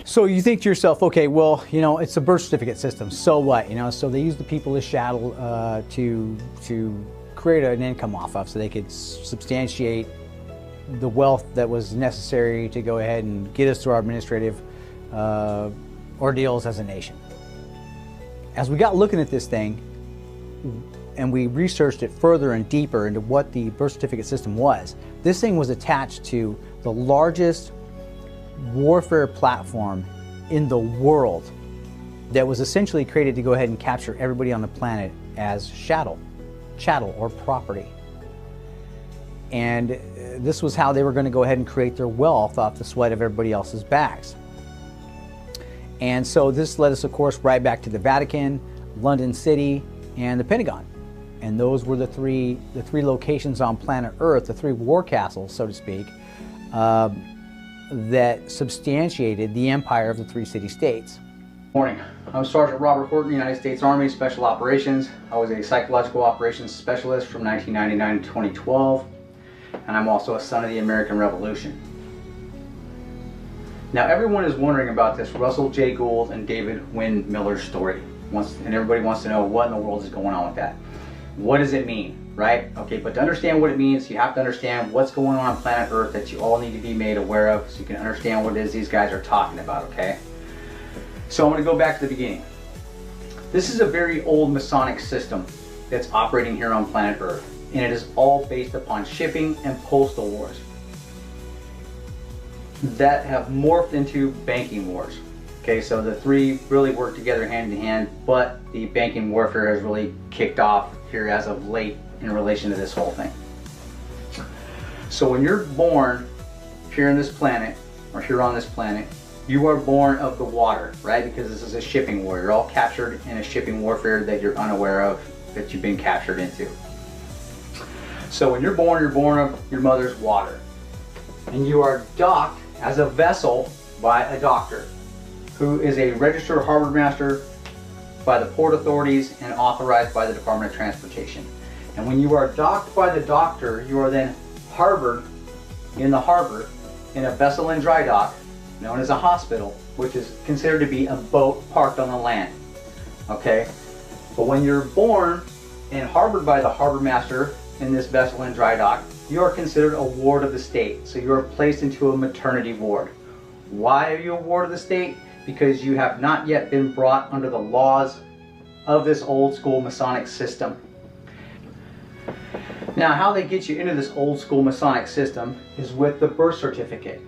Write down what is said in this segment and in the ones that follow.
So you think to yourself, okay, well, you know, it's a birth certificate system. So what? You know, so they use the people as chattel to create an income off of, so they could substantiate the wealth that was necessary to go ahead and get us through our administrative ordeals as a nation. As we got looking at this thing, and we researched it further and deeper into what the birth certificate system was, this thing was attached to the largest warfare platform in the world that was essentially created to go ahead and capture everybody on the planet as chattel or property. And this was how they were going to go ahead and create their wealth off the sweat of everybody else's backs. And so this led us, of course, right back to the Vatican, London City, and the Pentagon. And those were the three locations on planet Earth, the three war castles, so to speak, that substantiated the empire of the three city-states. Morning. I'm Sergeant Robert Horton, United States Army Special Operations. I was a psychological operations specialist from 1999 to 2012, and I'm also a son of the American Revolution. Now, everyone is wondering about this Russell J. Gould and David Wynn Miller story, and everybody wants to know what in the world is going on with that. What does it mean, right? Okay, but to understand what it means, you have to understand what's going on planet Earth that you all need to be made aware of, so you can understand what it is these guys are talking about, okay? So I'm going to go back to the beginning. This is a very old Masonic system that's operating here on planet Earth, and it is all based upon shipping and postal wars that have morphed into banking wars. Okay, so the three really work together hand in hand, but the banking warfare has really kicked off here as of late in relation to this whole thing. So when you're born here on this planet, or here on this planet, you are born of the water, right? Because this is a shipping war. You're all captured in a shipping warfare that you're unaware of, that you've been captured into. So when you're born of your mother's water. And you are docked as a vessel by a doctor, who is a registered harbor master by the port authorities and authorized by the Department of Transportation. And when you are docked by the doctor, you are then harbored in the harbor in a vessel in dry dock known as a hospital, which is considered to be a boat parked on the land. Okay? But when you're born and harbored by the harbor master in this vessel in dry dock, you are considered a ward of the state. So you are placed into a maternity ward. Why are you a ward of the state? Because you have not yet been brought under the laws of this old school Masonic system. Now, how they get you into this old school Masonic system is with the birth certificate.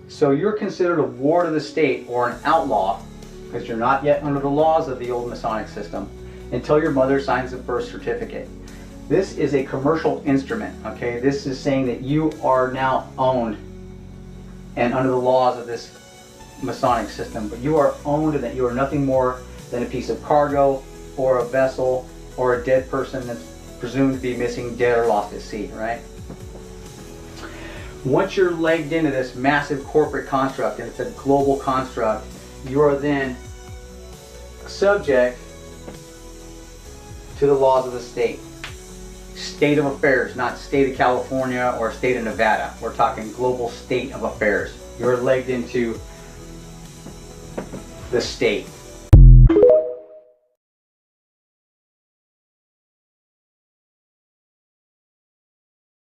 So you're considered a ward of the state or an outlaw because you're not yet under the laws of the old Masonic system until your mother signs a birth certificate. This is a commercial instrument, okay? This is saying that you are now owned and under the laws of this Masonic system, but you are owned and that you are nothing more than a piece of cargo or a vessel or a dead person that's presumed to be missing, dead, or lost at sea, right? Once you're legged into this massive corporate construct, and it's a global construct, you are then subject to the laws of the state. State of affairs, not state of California or state of Nevada. We're talking global state of affairs. You're legged into the state.